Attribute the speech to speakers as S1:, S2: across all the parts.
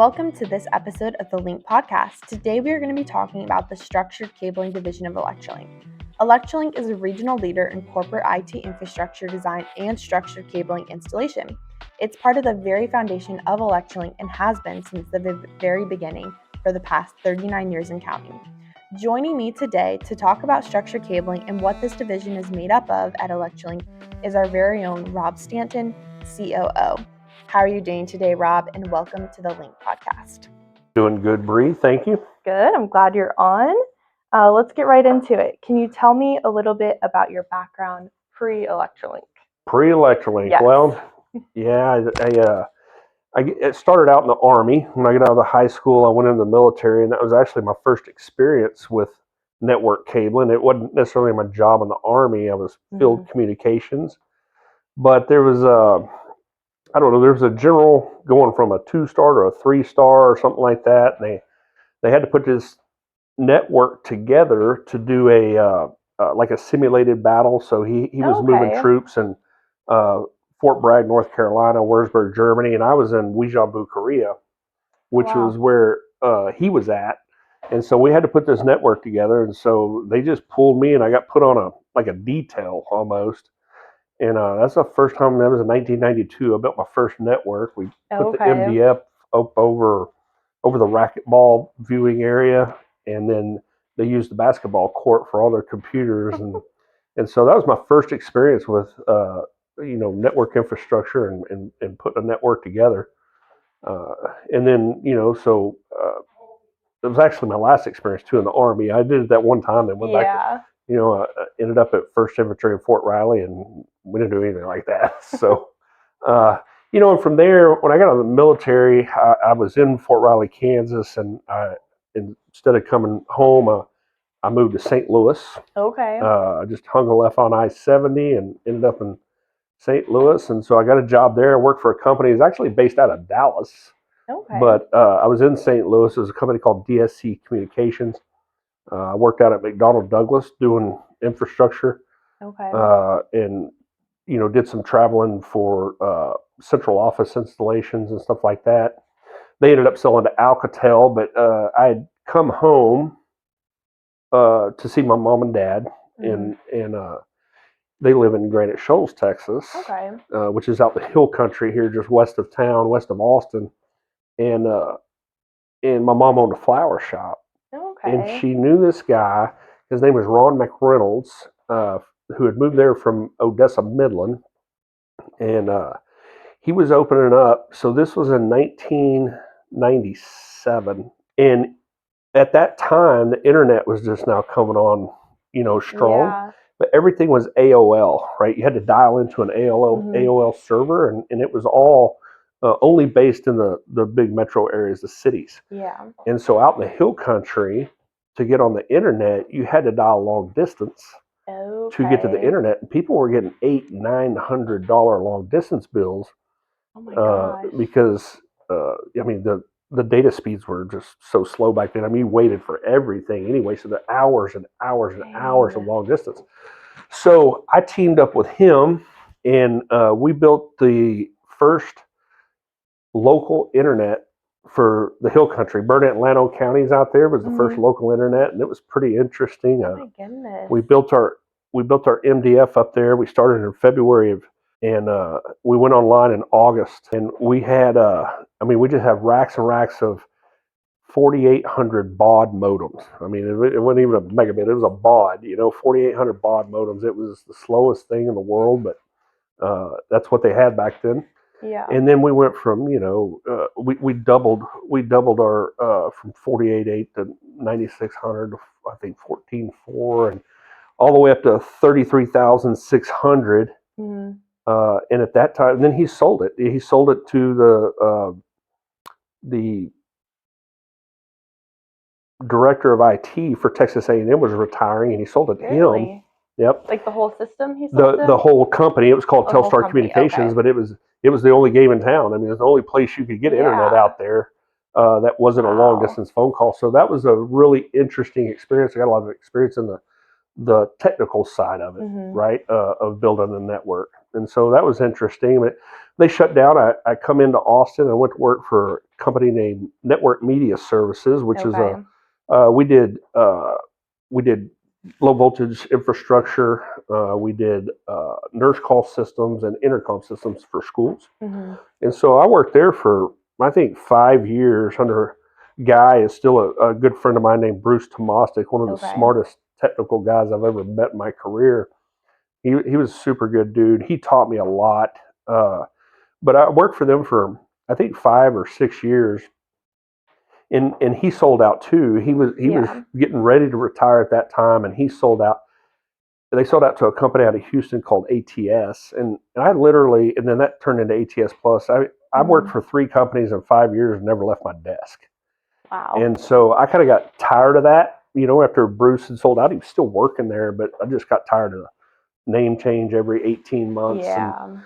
S1: Welcome to this episode of the Link Podcast. Today we are going to be talking about the structured cabling division of Electralink. Electralink is a regional leader in corporate IT infrastructure design and structured cabling installation. It's part of the very foundation of Electralink and has been since the very beginning for the past 39 years and counting. Joining me today to talk about structured cabling and what this division is made up of at Electralink is our very own Rob Stanton, COO. How are you doing today, Rob? And welcome to the Link Podcast.
S2: Doing good, Bree. Thank you.
S1: Good. I'm glad you're on. Let's get right into it. Can you tell me a little bit about your background pre-Electralink?
S2: Pre-Electralink.
S1: Yes.
S2: Well, yeah, I started out in the Army. When I got out of the high school, I went into the military, and that was actually my first experience with network cabling. It wasn't necessarily my job in the Army. I was field communications. But there was there was a general going from a 2-star to a 3-star or something like that. And they had to put this network together to do a simulated battle. So he was moving troops in Fort Bragg, North Carolina, Wurzburg, Germany, and I was in Weijia, Korea, which was where he was at. And so we had to put this network together, and so they just pulled me, and I got put on a detail almost. And that's the first time. That was in 1992. I built my first network. We put the MDF up over the racquetball viewing area, and then they used the basketball court for all their computers, and so that was my first experience with network infrastructure and putting a network together. And then it was actually my last experience too in the Army. I did it that one time and went back. Ended up at 1st Infantry in Fort Riley, and we didn't do anything like that. So, and from there, when I got out of the military, I was in Fort Riley, Kansas, and instead of coming home, I moved to St. Louis. I just hung a left on I-70 and ended up in St. Louis, and so I got a job there. I worked for a company that's actually based out of Dallas. But I was in St. Louis. It was a company called DSC Communications. I worked out at McDonnell Douglas doing infrastructure, and did some traveling for central office installations and stuff like that. They ended up selling to Alcatel, but I had come home to see my mom and dad, and they live in Granite Shoals, Texas, which is out the hill country here, just west of town, west of Austin, and my mom owned a flower shop. And she knew this guy. His name was Ron McReynolds, who had moved there from Odessa, Midland. And he was opening up. So this was in 1997. And at that time, the internet was just now coming on, strong. Yeah. But everything was AOL, right? You had to dial into an AOL server, and it was all only based in the big metro areas, the cities. Yeah. And so out in the hill country, to get on the internet, you had to dial long distance to get to the internet. And people were getting $800-900 long distance bills. Oh my gosh. Because the data speeds were just so slow back then. I mean, you waited for everything anyway, so the hours and hours and hours of long distance. So I teamed up with him, and we built the first local internet for the hill country. Burnett and Llano counties out there was the first local internet, and it was pretty interesting. Oh my goodness. We built our MDF up there. We started in February and we went online in August, and we had we just have racks and racks of 4,800 baud modems. I mean, it wasn't even a megabit, it was a baud, 4,800 baud modems. It was the slowest thing in the world, but that's what they had back then. Yeah. And then we went from, we doubled our from 48.8 to 9,600 to I think 14.4 and all the way up to 33,600. And at that time, then he sold it. He sold it to the director of IT for Texas A&M was retiring, and he sold it to him. Yep.
S1: Like the whole system he sold
S2: the whole company. It was called Telstar Communications, but it was the only game in town. I mean, it was the only place you could get internet out there that wasn't a long distance phone call. So that was a really interesting experience. I got a lot of experience in the technical side of it, right? Of building the network. and so that was interesting. But they shut down. I come into Austin. I went to work for a company named Network Media Services, which is
S1: Okay.
S2: we did low voltage infrastructure. We did nurse call systems and intercom systems for schools.
S1: Mm-hmm.
S2: And so I worked there for, I think, 5 years under a guy is still a good friend of mine named Bruce Tomostik, one of the
S1: Okay.
S2: smartest technical guys I've ever met in my career. He was a super good dude. He taught me a lot. But I worked for them for, I think, 5 or 6 years. And he sold out too. He was getting ready to retire at that time, and he sold out. They sold out to a company out of Houston called ATS, and I literally, and then that turned into ATS Plus. I worked for 3 companies in 5 years and never left my desk.
S1: Wow.
S2: And so I kind of got tired of that. After Bruce had sold out, he was still working there, but I just got tired of the name change every 18 months.
S1: Yeah.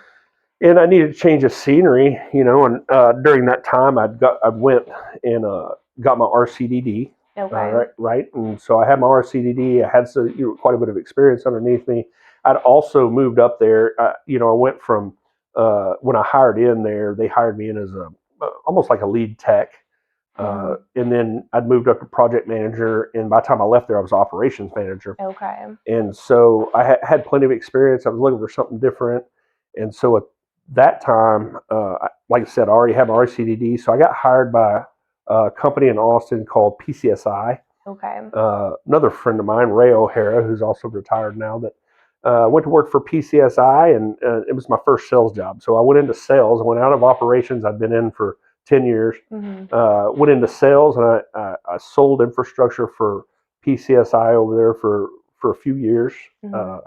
S2: And I needed to change of scenery, and during that time, I went and got my RCDD.
S1: Okay.
S2: Right, and so I had my RCDD. I had quite a bit of experience underneath me. I'd also moved up there. I went from when I hired in there, they hired me in as almost like a lead tech, and then I'd moved up to project manager. And by the time I left there, I was operations manager.
S1: Okay.
S2: And so I had plenty of experience. I was looking for something different, and so at that time, like I said, I already had my RCDD, so I got hired by a company in Austin called PCSI.
S1: Okay.
S2: Another friend of mine, Ray O'Hara, who's also retired now, that went to work for PCSI, and it was my first sales job. So I went into sales. I went out of operations. I'd been in for 10 years.
S1: Mm-hmm.
S2: Went into sales, and I sold infrastructure for PCSI over there for a few years.
S1: Mm-hmm.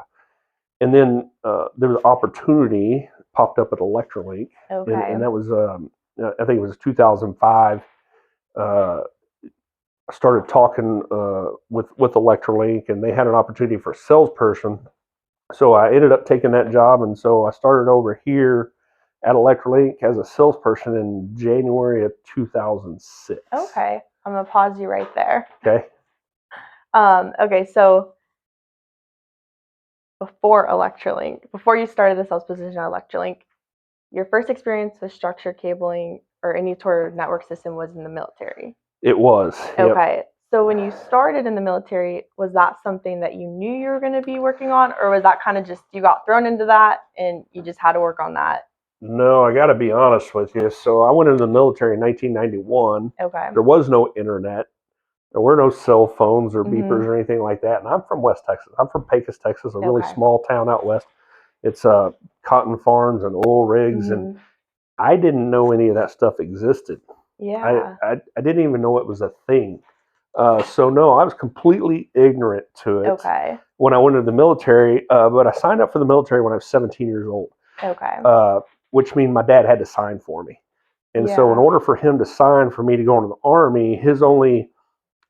S2: And then there was an opportunity popped up at ElectraLink,
S1: Okay.
S2: and that was I think it was 2005. I started talking with ElectraLink, and they had an opportunity for a salesperson. So I ended up taking that job, and so I started over here at ElectraLink as a salesperson in January of 2006.
S1: Okay. I'm gonna pause you right there.
S2: Okay.
S1: Okay, so before you started the sales position at ElectraLink, your first experience with structured cabling or any sort of network system was in the military.
S2: It was. Yep.
S1: Okay. So when you started in the military, was that something that you knew you were going to be working on, or was that kind of just you got thrown into that and you just had to work on that?
S2: No, I got to be honest with you. So I went into the military in 1991.
S1: Okay.
S2: There was no internet. There were no cell phones or beepers
S1: Mm-hmm.
S2: or anything like that. And I'm from West Texas. I'm from Pecos, Texas, a really
S1: Okay.
S2: small town out west. It's cotton farms and oil rigs, and
S1: Mm-hmm.
S2: I didn't know any of that stuff existed.
S1: Yeah.
S2: I didn't even know it was a thing. So no, I was completely ignorant to it
S1: Okay.
S2: when I went into the military. But I signed up for the military when I was 17 years old,
S1: Okay.
S2: which means my dad had to sign for me. And so in
S1: Yeah.
S2: order for him to sign for me to go into the Army, his only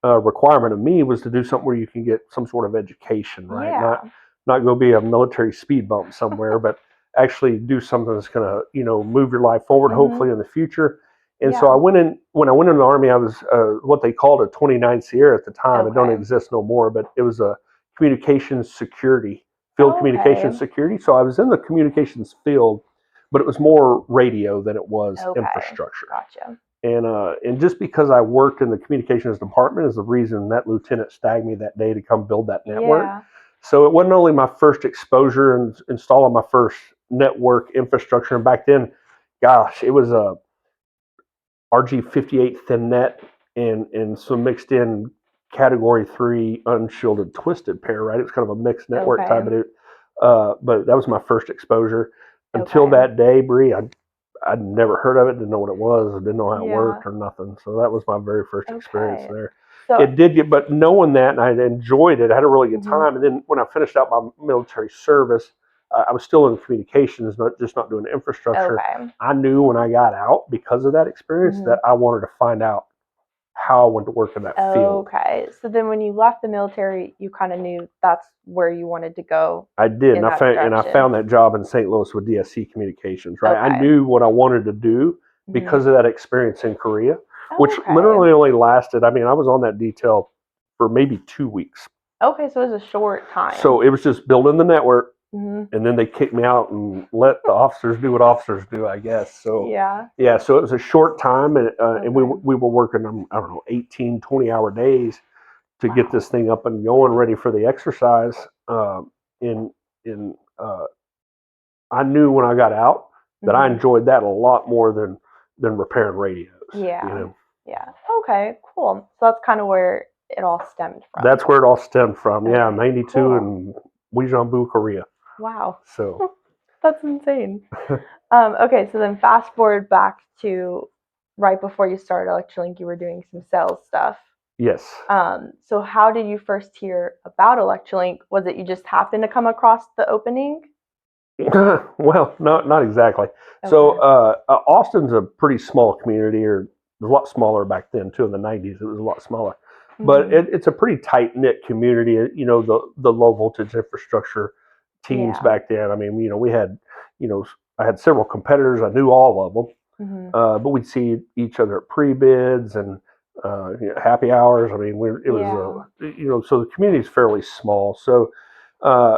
S2: requirement of me was to do something where you can get some sort of education, right?
S1: Yeah.
S2: Not go be a military speed bump somewhere, but actually do something that's going to move your life forward,
S1: Mm-hmm.
S2: hopefully in the future. And so
S1: Yeah.
S2: when I went in the Army, I was what they called a 29 Sierra at the time. It don't
S1: Okay.
S2: exist no more, but it was a communications security, field
S1: Okay.
S2: communications security. So I was in the communications field, but it was more radio than it was
S1: Okay.
S2: infrastructure.
S1: Gotcha.
S2: And just because I worked in the communications department is the reason that lieutenant stagged me that day to come build that network.
S1: Yeah.
S2: So it wasn't only my first exposure and installing my first network infrastructure. And back then, gosh, it was a RG58 thin net and some mixed in category 3 unshielded twisted pair, right? It was kind of a mixed network
S1: Okay.
S2: type, but that was my first exposure. Until
S1: Okay.
S2: that day, Bree, I'd never heard of it, didn't know what it was, I didn't know how it
S1: Yeah.
S2: worked or nothing. So that was my very first experience
S1: Okay.
S2: there.
S1: So
S2: It did get, but knowing that, and I enjoyed it, I had a really good
S1: Mhm.
S2: time. And then when I finished out my military service, I was still in communications, just not doing infrastructure.
S1: okay.
S2: I knew when I got out, because of that experience,
S1: Mhm.
S2: that I wanted to find out how I went to work in that field.
S1: Okay. So then when you left the military, you kind of knew that's where you wanted to go.
S2: I did,
S1: in
S2: and
S1: that
S2: I
S1: direction.
S2: found that job in St. Louis with DSC Communications. Right, I
S1: Okay.
S2: knew what I wanted to do
S1: Mhm.
S2: because of that experience in Korea, which
S1: Okay.
S2: literally only lasted. I mean, I was on that detail for maybe 2 weeks.
S1: Okay, so it was a short time.
S2: So it was just building the network, and then they kicked me out and let the officers do what officers do, I guess. So
S1: Yeah.
S2: yeah, so it was a short time, and we
S1: Okay.
S2: we were working, I don't know, 18, 20-hour days to get
S1: Wow.
S2: this thing up and going, ready for the exercise. In in I knew when I got out that I enjoyed that a lot more than repairing radios.
S1: Yeah. Yeah. Okay, cool. So that's kind of where it all stemmed from.
S2: That's where it all stemmed from. Yeah,
S1: Okay,
S2: 92
S1: cool.
S2: in Guizhou, Korea.
S1: Wow.
S2: So
S1: That's insane. Okay, so then fast forward back to right before you started Electrolink, you were doing some sales stuff.
S2: yes.
S1: So how did you first hear about Electrolink? Was it you just happened to come across the opening?
S2: Well, not exactly. So Austin's a pretty small community, or it was a lot smaller back then too. In the '90s, it was a lot smaller, but it's a pretty tight knit community. You know, the low voltage infrastructure teams back then. I mean, we had, I had several competitors. I knew all of them, but we'd see each other at pre bids and happy hours. I mean, it was so the community is fairly small. So, uh,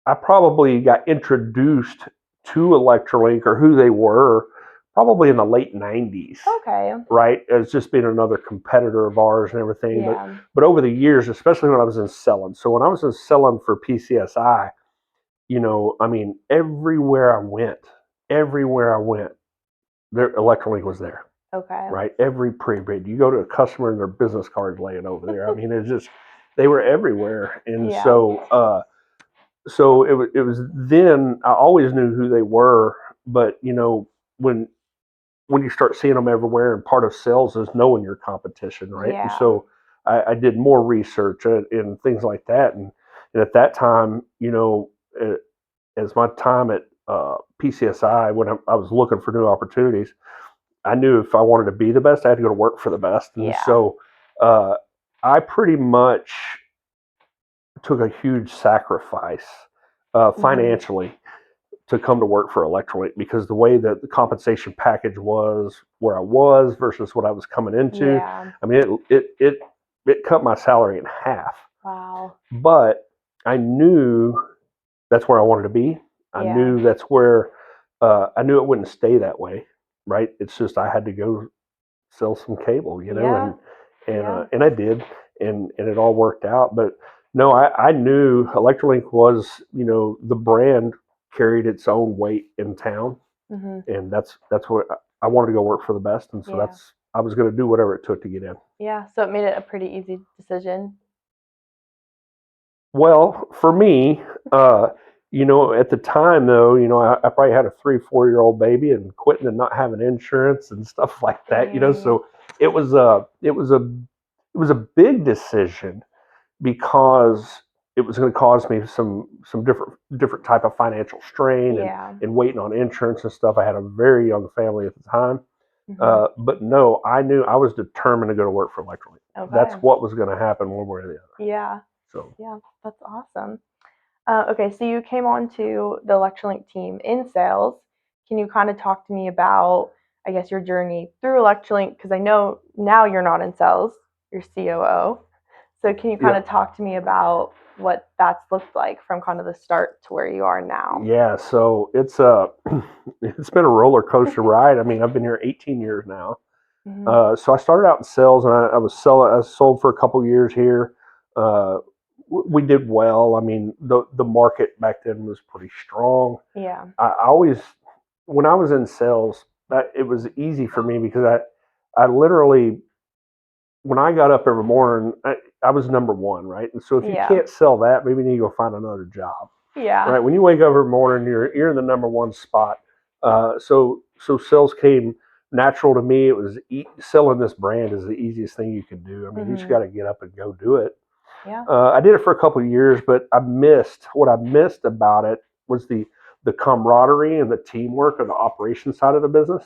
S2: I probably got introduced to Electrolink or who they were probably in the late '90s.
S1: Okay.
S2: Right, as just being another competitor of ours and everything. But over the years, especially when I was in selling. So when I was in selling for PCSI, I mean, everywhere I went, their Electrolink was there.
S1: Okay.
S2: Right, every pre-bid. You go to a customer and their business cards laying over there. I mean, it's just they were everywhere, and so it was then I always knew who they were, but when you start seeing them everywhere, and part of sales is knowing your competition, right? And so I did more research and things like that, and at that time, as my time at PCSI, when I was looking for new opportunities, I knew if I wanted to be the best, I had to go to work for the best, and so uh, I pretty much took a huge sacrifice financially to come to work for Electrolink, because the way that the compensation package was where I was versus what I was coming into, I mean, it cut my salary in half.
S1: Wow.
S2: But I knew that's where I wanted to be. I knew that's where I knew it wouldn't stay that way, right? It's just I had to go sell some cable, and I did, and it all worked out. But no, I knew Electrolink was, the brand carried its own weight in town, and that's what I wanted to go work for the best, and so I was going to do whatever it took to get in.
S1: Yeah, so it made it a pretty easy decision.
S2: Well, for me, at the time though, I probably had a 3, 4 year old baby and quitting and not having insurance and stuff like that. So it was a big decision, because it was going to cause me some different type of financial strain, and waiting on insurance and stuff. I had a very young family at the time, but no, I knew I was determined to go to work for Electrolink. That's what was going to happen one way or the other.
S1: Yeah.
S2: So
S1: Yeah, that's awesome. Okay, so you came on to the Electrolink team in sales. Can you kind of talk to me about, I guess, your journey through Electrolink? Because I know now you're not in sales, you're COO. So can you kind of talk to me about what that's looked like from kind of the start to where you are now?
S2: Yeah, so it's it's been a roller coaster ride. I mean, I've been here 18 years now. So I started out in sales, and I sold for a couple years here. We did well. I mean, the market back then was pretty strong.
S1: Yeah.
S2: I always, when I was in sales, it was easy for me, because I literally, when I got up every morning, I was number one, right? And so if you can't sell that, maybe you need to go find another job.
S1: Yeah.
S2: Right. When you wake up every morning, you're in the number one spot. So sales came natural to me. It was selling this brand is the easiest thing you can do. I mean, you just got to get up and go do it.
S1: Yeah.
S2: I did it for a couple of years, but what I missed about it was the camaraderie and the teamwork of the operations side of the business.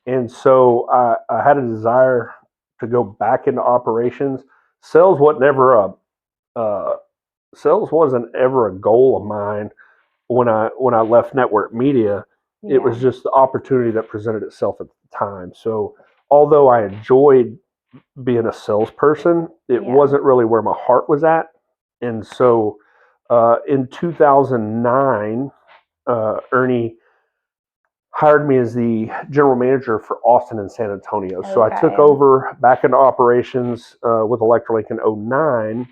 S2: And so I had a desire to go back into operations. Sales wasn't ever a goal of mine when I left network media. It was just the opportunity that presented itself at the time. So although I enjoyed being a salesperson, it wasn't really where my heart was at. And so In 2009, Ernie hired me as the general manager for Austin and San Antonio. So I took over back into operations with Electrolink in 2009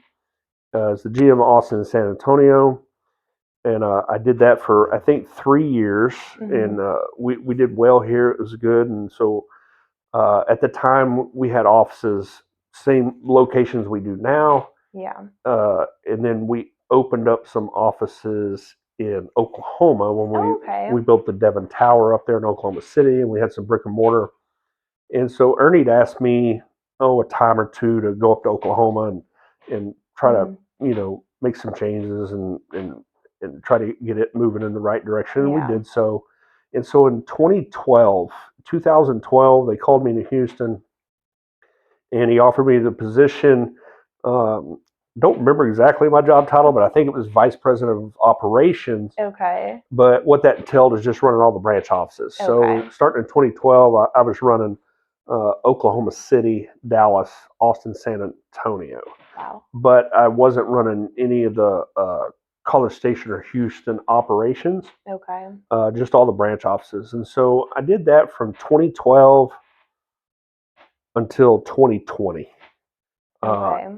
S2: as the GM of Austin and San Antonio. And I did that for, I think, 3 years. And we did well here. It was good. And so at the time, we had offices, same locations we do now.
S1: Yeah.
S2: And then we opened up some offices in Oklahoma when we built the Devon Tower up there in Oklahoma City, and we had some brick and mortar. And so Ernie'd asked me, a time or two to go up to Oklahoma and try to, make some changes and try to get it moving in the right direction. And we did so. And so in 2012, they called me to Houston, and he offered me the position. Don't remember exactly my job title, but I think it was vice president of operations.
S1: Okay.
S2: But what that entailed is just running all the branch offices. Okay. So starting in 2012, I was running Oklahoma City, Dallas, Austin, San Antonio.
S1: Wow.
S2: But I wasn't running any of the College Station or Houston operations.
S1: Okay.
S2: Just all the branch offices. And so I did that from 2012 until 2020.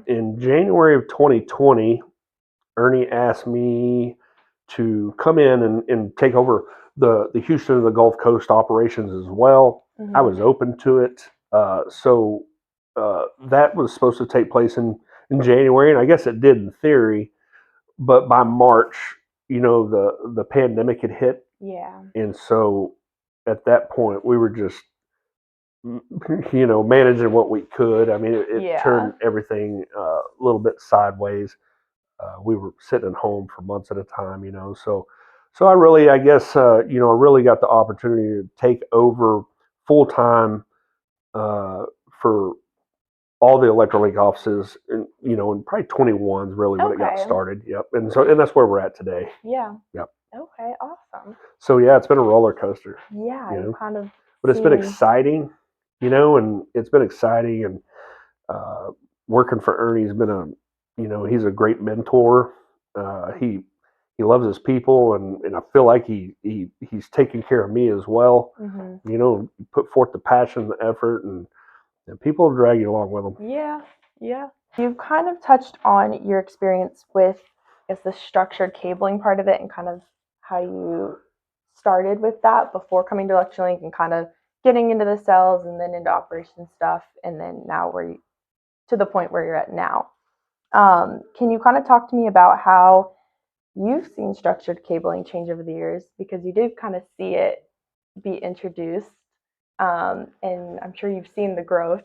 S2: In January of 2020, Ernie asked me to come in and take over the Houston and the Gulf Coast operations as well. I was open to it. So that was supposed to take place in January, and I guess it did in theory. But by March, the pandemic had hit.
S1: Yeah.
S2: And so at that point, we were just managing what we could. I mean, it turned everything a little bit sideways. We were sitting at home for months at a time, So I really, I guess, I really got the opportunity to take over full time for all the Electrolink offices, and probably 21 is really when it got started. Yep, and that's where we're at today.
S1: Yeah.
S2: Yep.
S1: Okay. Awesome.
S2: So yeah, it's been a roller coaster.
S1: Yeah.
S2: But it's been exciting. And it's been exciting, and working for Ernie's been he's a great mentor. He loves his people, and I feel like he's taking care of me as well. Put forth the passion, the effort, and people drag you along with them.
S1: Yeah. You've kind of touched on your experience with, the structured cabling part of it, and kind of how you started with that before coming to Electrolink and kind of getting into the cells and then into operation stuff, and then now to the point where you're at now. Can you kind of talk to me about how you've seen structured cabling change over the years, because you did kind of see it be introduced, and I'm sure you've seen the growth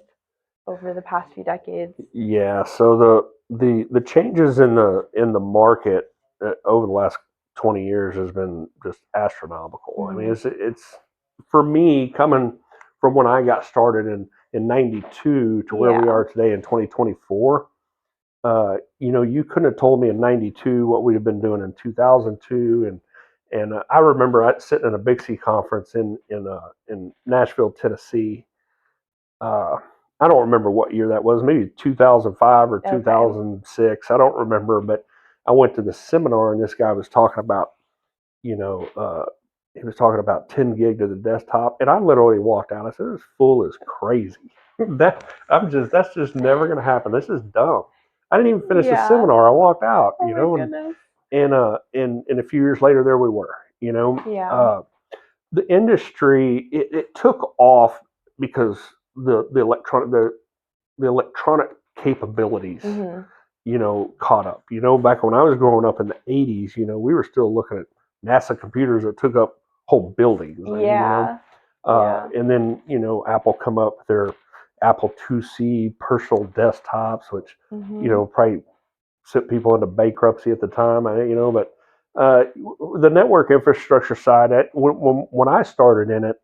S1: over the past few decades?
S2: Yeah. So the changes in the market over the last 20 years has been just astronomical. I mean, it's for me, coming from when I got started in 92 to where we are today in 2024. You couldn't have told me in 92 what we'd have been doing in 2002. And I remember sitting in a Big C conference in Nashville, Tennessee. I don't remember what year that was, maybe 2005 or 2006. I don't remember, but I went to the seminar, and this guy was talking about, he was talking about 10 gig to the desktop, and I literally walked out. I said, "This fool is crazy. That's just never going to happen. This is dumb." I didn't even finish the seminar. I walked out, and a few years later, there we were, the industry, it took off because the electronic capabilities, caught up. Back when I was growing up in the 80s, we were still looking at NASA computers that took up whole buildings. And then, Apple come up with their Apple IIc personal desktops, which, probably sent people into bankruptcy at the time, but the network infrastructure side, when I started in it,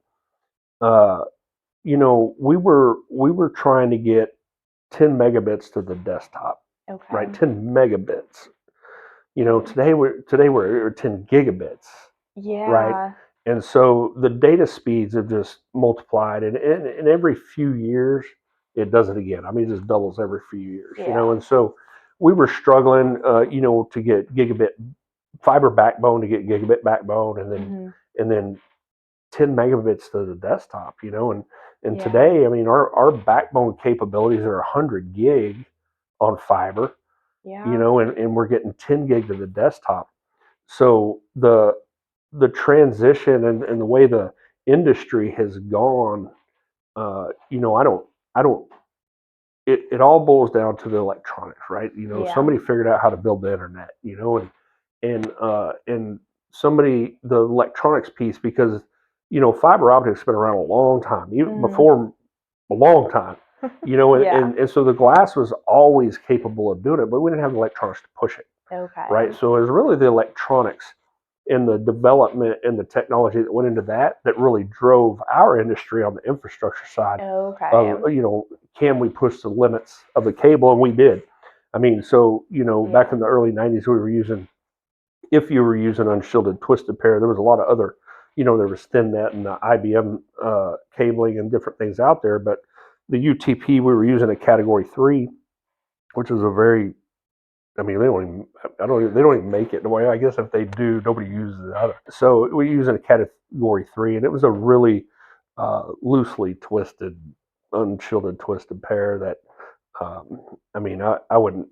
S2: we were trying to get 10 megabits to the desktop, right? 10 megabits. Today we're 10 gigabits, right? And so the data speeds have just multiplied, and every few years it does it again. I mean, it just doubles every few years, and so we were struggling, to get gigabit fiber backbone to get gigabit backbone, and then 10 megabits to the desktop, and
S1: Yeah.
S2: today, I mean, our backbone capabilities are 100 gig on fiber,
S1: Yeah.
S2: and we're getting 10 gig to the desktop. So the transition and the way the industry has gone, I don't. It all boils down to the electronics, right?
S1: Yeah.
S2: Somebody figured out how to build the internet, and somebody the electronics piece because fiber optics has been around a long time, even
S1: Mhm.
S2: before a long time, and,
S1: Yeah.
S2: and so the glass was always capable of doing it, but we didn't have the electronics to push it, right?
S1: Okay.
S2: So it was really the electronics and the development and the technology that went into that really drove our industry on the infrastructure side
S1: Okay.
S2: of can we push the limits of the cable, and we did. I mean, so back
S1: Yeah.
S2: in the early 90s we were using, if you were using unshielded twisted pair, there was a lot of other, there was thin net and the IBM cabling and different things out there, but the UTP we were using a category 3, which is a very, I mean, they don't even make it. The way, I guess if they do, nobody uses it either. So we use in a category 3, and it was a really loosely twisted, unshielded twisted pair that, I mean, I wouldn't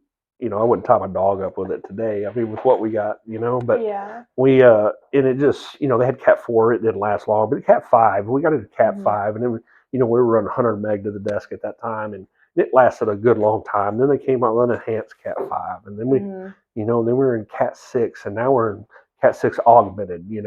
S2: tie my dog up with it today. I mean, with what we got, but
S1: Yeah.
S2: and it just, they had Cat 4, it didn't last long, but Cat 5, we got into Cat
S1: Mhm.
S2: 5, and then, we were running 100 meg to the desk at that time, and it lasted a good long time. Then they came out with an enhanced Cat 5, and then
S1: Mhm.
S2: then we were in Cat 6, and now we're in Cat 6 augmented,
S1: Yeah.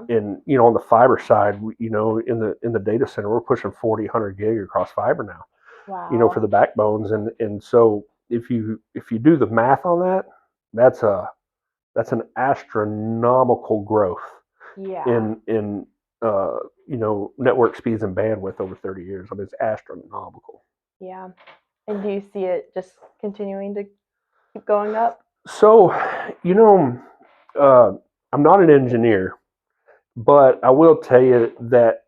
S2: and on the fiber side, in the data center, we're pushing 40, 100 gig across fiber now, for
S1: Wow.
S2: the backbones, and so if you do the math on that, that's an astronomical growth
S1: Yeah.
S2: in network speeds and bandwidth over 30 years. I mean, it's astronomical.
S1: Yeah. And do you see it just continuing to keep going up?
S2: So, you know, uh, I'm not an engineer, but I will tell you that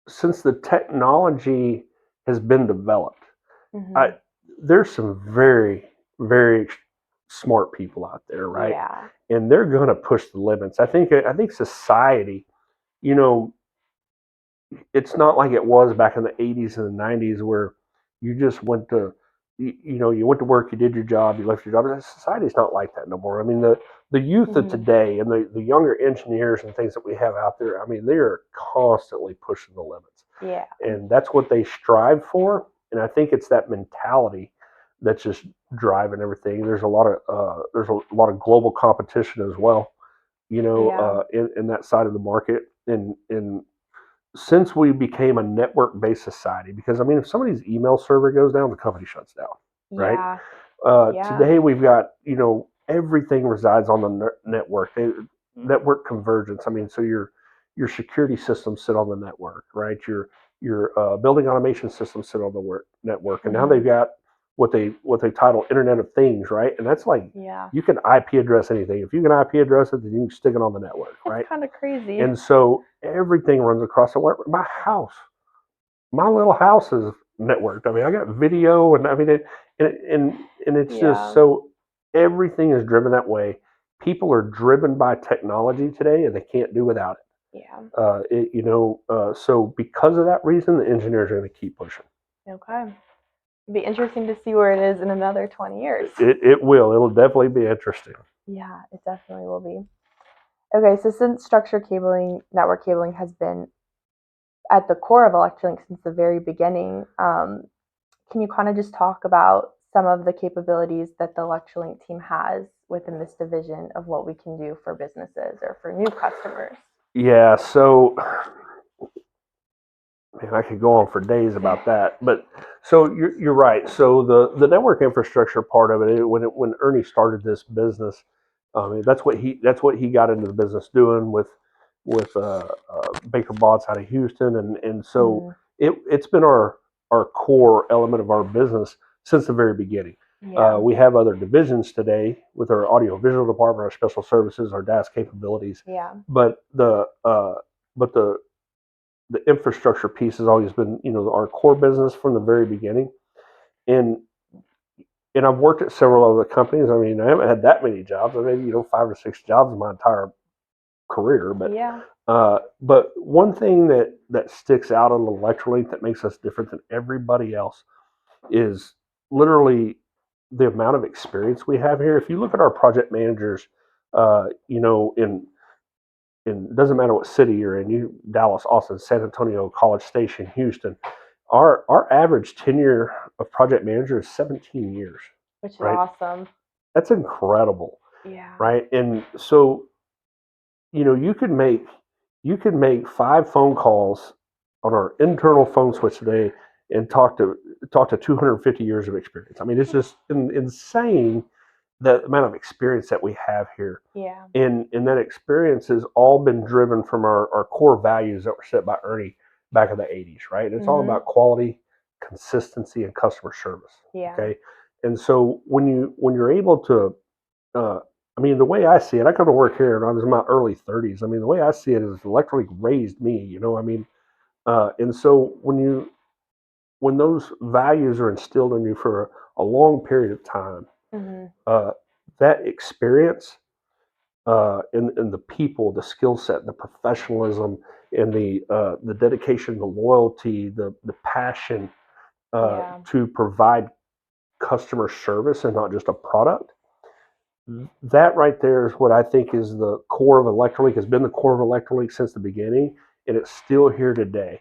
S2: since the technology has been developed, I
S1: Mhm.
S2: there's some very, very smart people out there, right?
S1: Yeah.
S2: And they're going to push the limits. I think society, you know, it's not like it was back in the 80s and the 90s where you just went to you went to work, you did your job, you left your job. Society's not like that no more. I mean, the youth of
S1: Mhm.
S2: today and the younger engineers and things that we have out there, I mean, they are constantly pushing the limits,
S1: Yeah.
S2: and that's what they strive for. And I think it's that mentality that's just driving everything. There's a lot of global competition as well,
S1: Yeah.
S2: in that side of the market, and since we became a network-based society, because I mean, if somebody's email server goes down, the company shuts down, right?
S1: Yeah. Yeah.
S2: Today we've got everything resides on the network. Network convergence. I mean, so your security systems sit on the network, right? Your building automation systems sit on the network, and now they've
S1: Mhm.
S2: got what they title Internet of Things, right? And that's like
S1: Yeah.
S2: you can IP address anything. If you can IP address it, then you can stick it on the network,
S1: It's
S2: right?
S1: kind of crazy.
S2: And so everything runs across the network. My little house is networked. I mean, I got video, and I mean, and it's just
S1: Yeah.
S2: so everything is driven that way. People are driven by technology today, and they can't do without it.
S1: Yeah.
S2: So because of that reason, the engineers are going to keep pushing.
S1: Okay. It'd be interesting to see where it is in another 20 years.
S2: It will. It'll definitely be interesting.
S1: Yeah, it definitely will be. Okay, so since structured cabling, network cabling has been at the core of Electrolink since the very beginning, can you kind of just talk about some of the capabilities that the Electrolink team has within this division of what we can do for businesses or for new customers?
S2: Yeah. So man, I could go on for days about that, but so you're right. So the network infrastructure part of it, when Ernie started this business, that's what he got into the business doing with Baker Botts out of Houston, and so
S1: Mm,
S2: it's been our core element of our business since the very beginning.
S1: yeah,
S2: We have other divisions today with our audio visual department, our special services, our DAS capabilities,
S1: yeah,
S2: but the infrastructure piece has always been, our core business from the very beginning. And and I've worked at several other companies. I mean, I haven't had that many jobs. I maybe 5 or 6 jobs in my entire career.
S1: Yeah.
S2: But one thing that sticks out on Electrolink that makes us different than everybody else is literally the amount of experience we have here. If you look at our project managers, in it doesn't matter what city you're in, Dallas, Austin, San Antonio, College Station, Houston, our average tenure of project manager is 17 years.
S1: Which is
S2: right?
S1: awesome.
S2: That's incredible,
S1: Yeah.
S2: right? And so you could make 5 phone calls on our internal phone switch today and talk to 250 years of experience. I mean, it's just insane the amount of experience that we have here.
S1: Yeah.
S2: And that experience has all been driven from our core values that were set by Ernie back in the 80s, right? And it's all about quality, consistency, and customer service.
S1: Yeah.
S2: Okay. And so when you're able to uh, I mean, the way I see it, I come to work here and I was in my early 30s. I mean, the way I see it is Electric raised me, I mean, and so when those values are instilled in you for a long period of time, uh, that experience in the people, the skill set, the professionalism, and the dedication, the loyalty, the passion to provide customer service and not just a product. That right there is what I think is the core of Electrolink, has been the core of Electrolink since the beginning, and it's still here today.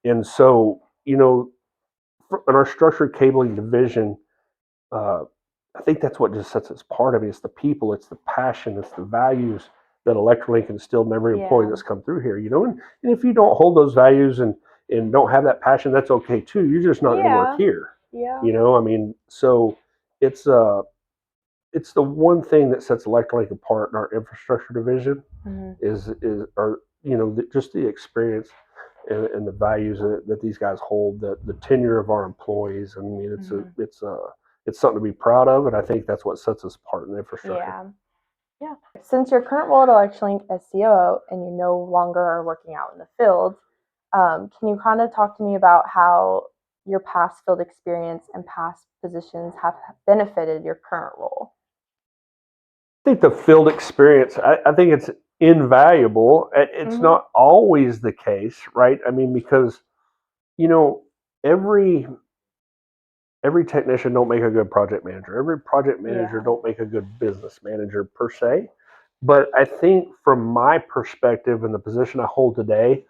S2: And so, in our structured cabling division, uh, I think that's what just sets us apart. I mean, it's the people, it's the passion, it's the values that Electrolink instilled in every employee that's come through here. And if you don't hold those values and don't have that passion, that's okay too. You're just not going to work here.
S1: Yeah.
S2: I mean, so it's it's the one thing that sets Electrolink apart in our infrastructure division is our just the experience and the values that these guys hold, the tenure of our employees. I mean, it's something to be proud of, and I think that's what sets us apart in infrastructure.
S1: Yeah. Yeah. Since your current role at Electrolink as COO and you no longer are working out in the field, can you kind of talk to me about how your past field experience and past positions have benefited your current role?
S2: I think the field experience, I think it's invaluable. It's not always the case, right? I mean, because you know every every technician don't make a good project manager. Every project manager don't make a good business manager per se. But I think from my perspective and the position I hold today,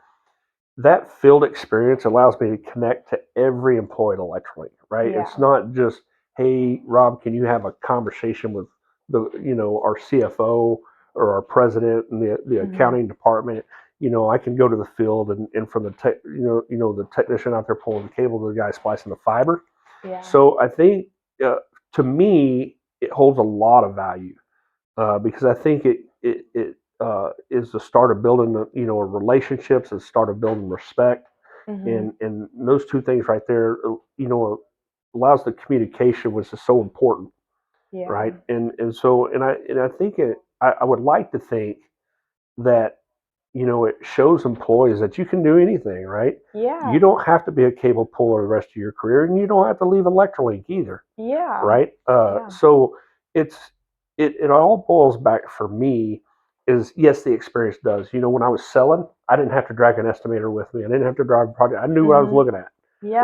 S2: that field experience allows me to connect to every employee at Electrolink, right?
S1: Yeah.
S2: It's not just, hey, Rob, can you have a conversation with our CFO or our president and the accounting department? I can go to the field and from the the technician out there pulling the cable to the guy splicing the fiber.
S1: Yeah.
S2: So I think to me it holds a lot of value because I think it is the start of building relationships, the start of building respect, and those two things right there, allows the communication, which is so important, right? And so and I think I would like to think that it shows employees that you can do anything, right?
S1: Yeah.
S2: You don't have to be a cable puller the rest of your career, and you don't have to leave Electrolink either,
S1: Yeah.
S2: right? So it's it all boils back for me is yes, the experience does. When I was selling, I didn't have to drag an estimator with me. I didn't have to drive a project. I knew what I was looking at,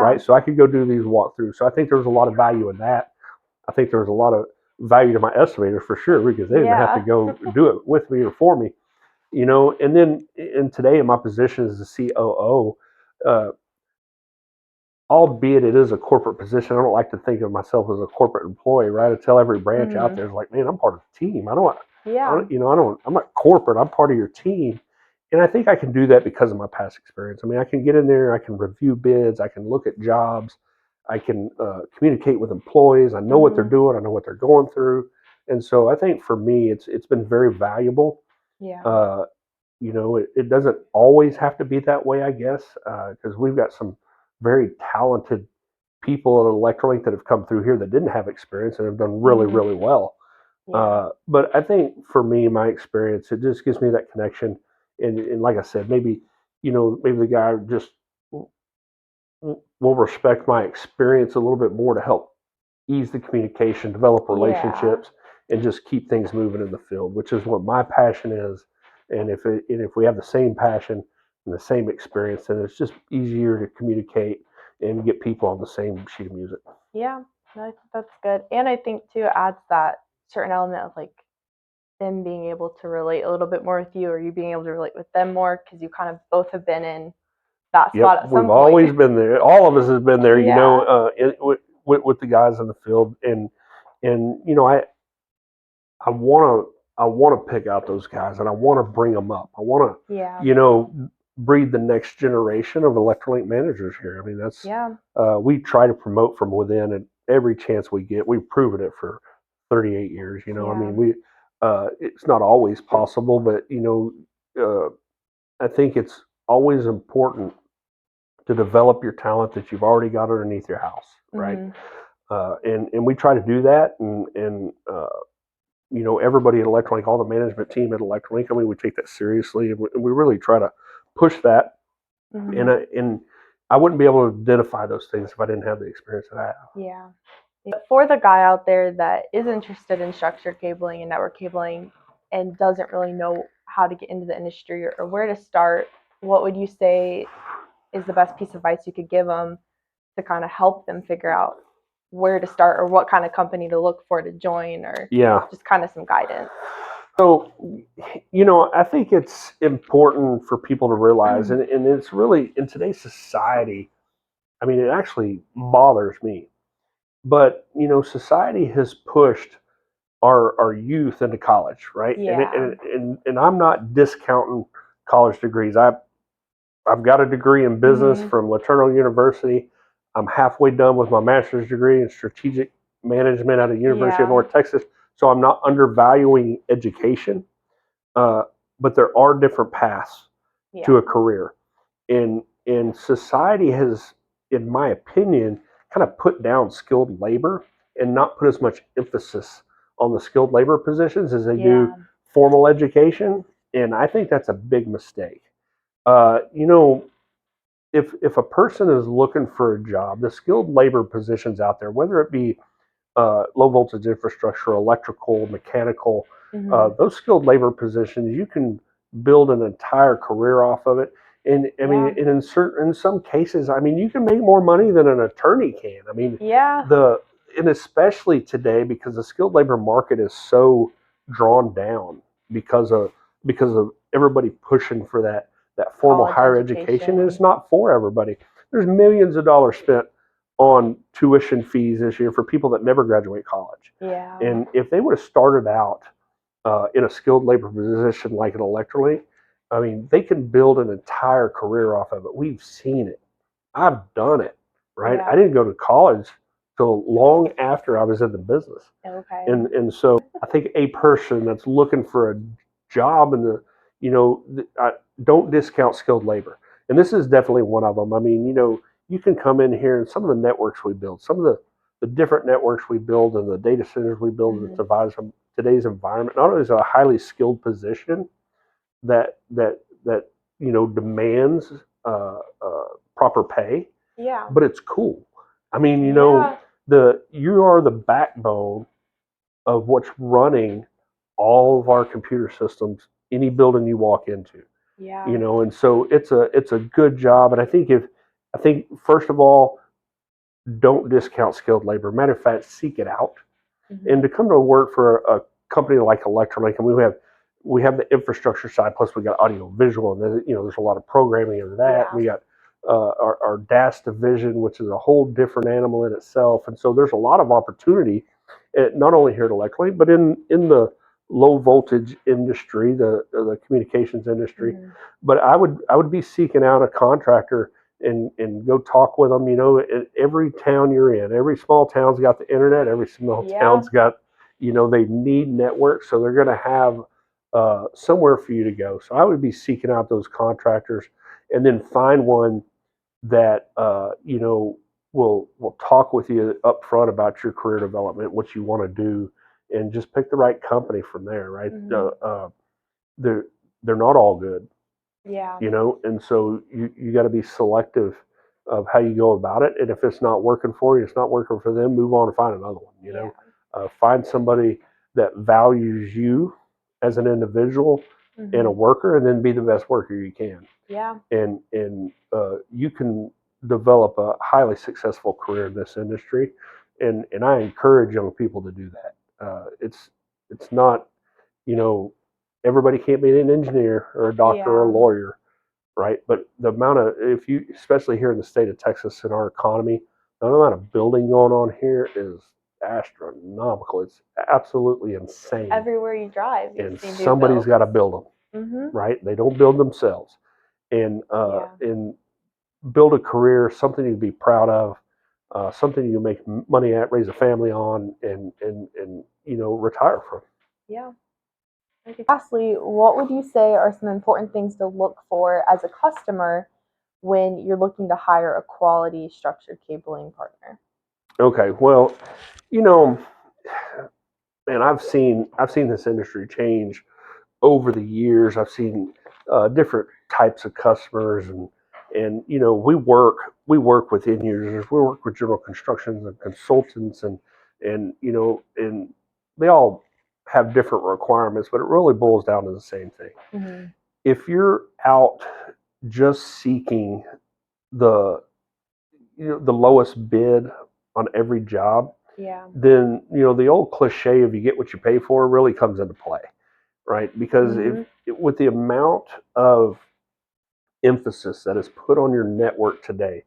S2: right? So I could go do these walkthroughs. So I think there's a lot of value in that. I think there's a lot of value to my estimators for sure because they didn't have to go do it with me or for me. And then today in my position as the COO, uh, albeit it is a corporate position, I don't like to think of myself as a corporate employee, right? I tell every branch out there, it's like, man, I'm part of the team. I'm not corporate. I'm part of your team. And I think I can do that because of my past experience. I mean, I can get in there, I can review bids, I can look at jobs, I can communicate with employees. I know what they're doing, I know what they're going through. And so I think for me, it's been very valuable.
S1: Yeah.
S2: It doesn't always have to be that way, I guess, because we've got some very talented people at Electrolink that have come through here that didn't have experience and have done really, really well. But I think for me, my experience, it just gives me that connection. And like I said, maybe the guy just will respect my experience a little bit more to help, ease the communication, develop relationships, and just keep things moving in the field, which is what my passion is. And if we have the same passion and the same experience, then it's just easier to communicate and get people on the same sheet of music.
S1: Yeah, no, I think that's good. And I think too it adds that certain element of like them being able to relate a little bit more with you, or you being able to relate with them more because you kind of both have been in that spot
S2: Yep,
S1: at some
S2: we've
S1: point.
S2: always been there. All of us has been there,
S1: Yeah.
S2: with the guys in the field, and I want to pick out those guys, and I want to bring them up. I want
S1: Yeah.
S2: to, breed the next generation of Electrolink managers here. I mean, that's
S1: Yeah.
S2: we try to promote from within, and every chance we get, we've proven it for 38 years. I
S1: Yeah.
S2: mean, it's not always possible, but I think it's always important to develop your talent that you've already got underneath your house, right?
S1: Mhm.
S2: And we try to do that, and everybody at Electrolink, all the management team at Electrolink, I mean, we take that seriously, and we really try to push that.
S1: Mhm.
S2: And I wouldn't be able to identify those things if I didn't have the experience that I have.
S1: Yeah. For the guy out there that is interested in structured cabling and network cabling and doesn't really know how to get into the industry or where to start, what would you say is the best piece of advice you could give them to kind of help them figure out where to start or what kind of company to look for to join or
S2: Yeah.
S1: just kind of some guidance?
S2: So, I think it's important for people to realize, and it's really in today's society, I mean, it actually bothers me. But, society has pushed our youth into college, right?
S1: Yeah.
S2: And I'm not discounting college degrees. I've got a degree in business
S1: Mhm.
S2: from Laterno University. I'm halfway done with my master's degree in strategic management at the University of
S1: Yeah.
S2: North Texas. So I'm not undervaluing education, uh, but there are different paths to
S1: Yeah.
S2: a career. And society has, in my opinion, kind of put down skilled labor and not put as much emphasis on the skilled labor positions as they do
S1: Yeah.
S2: formal education. And I think that's a big mistake. Uh, you know, if a person is looking for a job, the skilled labor positions out there, whether it be low voltage infrastructure, electrical, mechanical,
S1: Mhm.
S2: those skilled labor positions, you can build an entire career off of it. And I mean,
S1: Yeah.
S2: and in some cases, I mean, you can make more money than an attorney can. I mean,
S1: Yeah.
S2: and especially today because the skilled labor market is so drawn down because of everybody pushing for that formal
S1: College
S2: higher education. And it's
S1: education.
S2: not for everybody. There's millions of dollars spent on tuition fees this year for people that never graduate college.
S1: Yeah.
S2: And if they would have started out in a skilled labor position like an Electrolink, I mean, they can build an entire career off of it. We've seen it. I've done it, right? I
S1: Yeah.
S2: didn't go to college till long after I was in the business.
S1: Okay.
S2: And so I think a person that's looking for a job in the, don't discount skilled labor. And this is definitely one of them. I mean, you can come in here and some of the networks we build, some of the different networks we build and the data centers we build in
S1: Mhm.
S2: today's environment, not only is it a highly skilled position that demands uh, proper pay,
S1: Yeah.
S2: but it's cool. I mean,
S1: Yeah.
S2: you are the backbone of what's running all of our computer systems, any building you walk into.
S1: Yeah.
S2: And so it's a good job. And I think first of all, don't discount skilled labor. Matter of fact, seek it out. And
S1: Mhm.
S2: to come to work for a company like Electrolink, and we have the infrastructure side, plus we got audio visual, and then, there's a lot of programming in that.
S1: Yeah.
S2: We got our DAS division, which is a whole different animal in itself, and so there's a lot of opportunity, not only here at Electrolink, but in the low voltage industry, the communications industry.
S1: Mhm.
S2: But I would be seeking out a contractor and go talk with them. In every town you're in, every small town's got the internet. Every small
S1: Yeah.
S2: town's got, they need networks, so they're going to have somewhere for you to go. So I would be seeking out those contractors, and then find one that will talk with you up front about your career development, what you want to do, and just pick the right company from there. Right?
S1: Mhm.
S2: They're not all good,
S1: Yeah.
S2: and so you got to be selective of how you go about it. And if it's not working for you, it's not working for them, move on and find another one. Find somebody that values you as an individual and a worker, and then be the best worker you can.
S1: Yeah.
S2: And you can develop a highly successful career in this industry. And I encourage young people to do that. It's not, everybody can't be an engineer or a doctor or a lawyer, right? But the amount of, especially here in the state of Texas in our economy, the amount of building going on here is astronomical. It's absolutely insane.
S1: Everywhere you drive,
S2: and somebody's got to build them, right? They don't build themselves, and build a career, something you be proud of, something you make money at, raise a family on, and retire from.
S1: Yeah. Lastly, what would you say are some important things to look for as a customer when you're looking to hire a quality structured cabling partner?
S2: Okay, well, man, I've seen this industry change over the years. I've seen different types of customers, and we work with end users. We work with general constructions and consultants, and they all have different requirements, but it really boils down to the same thing.
S1: Mm-hmm.
S2: If you're out just seeking the lowest bid on every job, then the old cliche of you get what you pay for really comes into play, right? Because with the amount of emphasis that is put on your network today,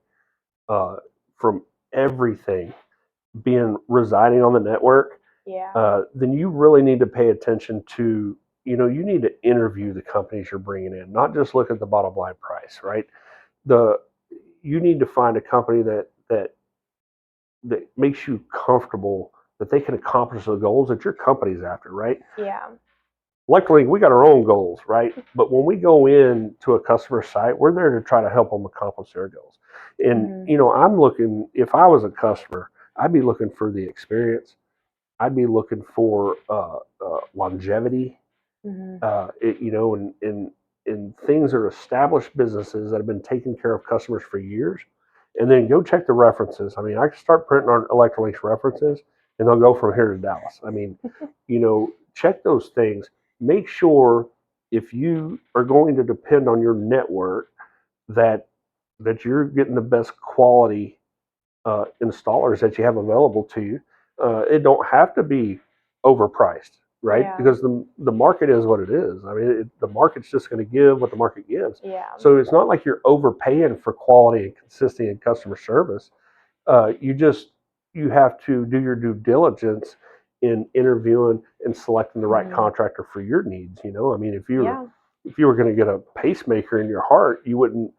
S2: from everything residing on the network, then you really need to pay attention to, you need to interview the companies you're bringing in, not just look at the bottom line price, right? You need to find a company that makes you comfortable that they can accomplish the goals that your company's after, right?
S1: Yeah.
S2: Luckily, we got our own goals, right? But when we go in to a customer site, we're there to try to help them accomplish their goals. And, I'm looking, if I was a customer, I'd be looking for the experience. I'd be looking for longevity, and things are established businesses that have been taking care of customers for years. And then go check the references. I mean, I can start printing on Electralink's references, and they'll go from here to Dallas. I mean, check those things. Make sure if you are going to depend on your network that you're getting the best quality installers that you have available to you. It don't have to be overpriced, right?
S1: Yeah.
S2: Because the market is what it is. I mean, the market's just going to give what the market gives.
S1: Yeah.
S2: So it's not like you're overpaying for quality and consistency and customer service. You have to do your due diligence in interviewing and selecting the right contractor for your needs. I mean, if you were going to get a pacemaker in your heart, you wouldn't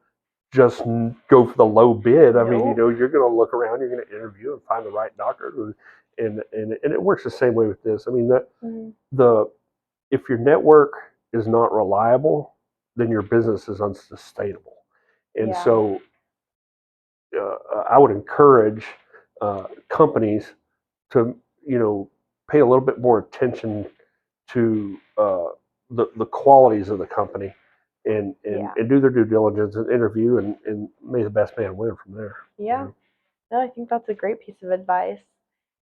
S2: just go for the low bid. I mean, you're going to look around, you're going to interview and find the right doctor, and it works the same way with this. I mean, if your network is not reliable, then your business is unsustainable. And so I would encourage companies to pay a little bit more attention to the qualities of the company, and do their due diligence and interview, and may the best man win from there.
S1: Yeah. No, I think that's a great piece of advice.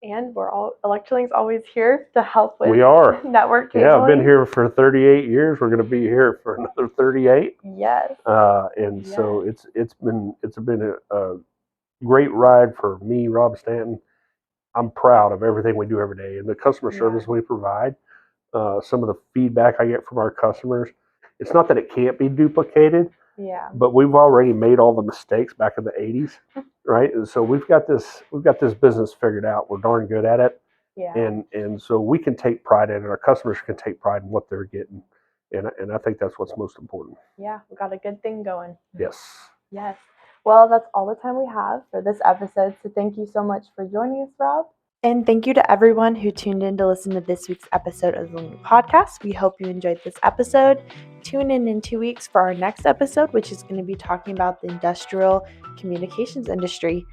S1: And Electralink's always here to help with network cabling.
S2: Yeah, I've been here for 38 years. We're going to be here for another 38.
S1: Yes.
S2: So it's been a great ride for me, Rob Stanton. I'm proud of everything we do every day, and the customer service we provide. Some of the feedback I get from our customers, it's not that it can't be duplicated, but we've already made all the mistakes back in the 80s, right? And so we've got this business figured out. We're darn good at it, and so we can take pride in it. Our customers can take pride in what they're getting, and I think that's what's most important.
S1: Yeah, we got a good thing going.
S2: Yes.
S1: Well, that's all the time we have for this episode. So thank you so much for joining us, Rob. And thank you to everyone who tuned in to listen to this week's episode of the Link Podcast. We hope you enjoyed this episode. Tune in 2 weeks for our next episode, which is going to be talking about the industrial communications industry.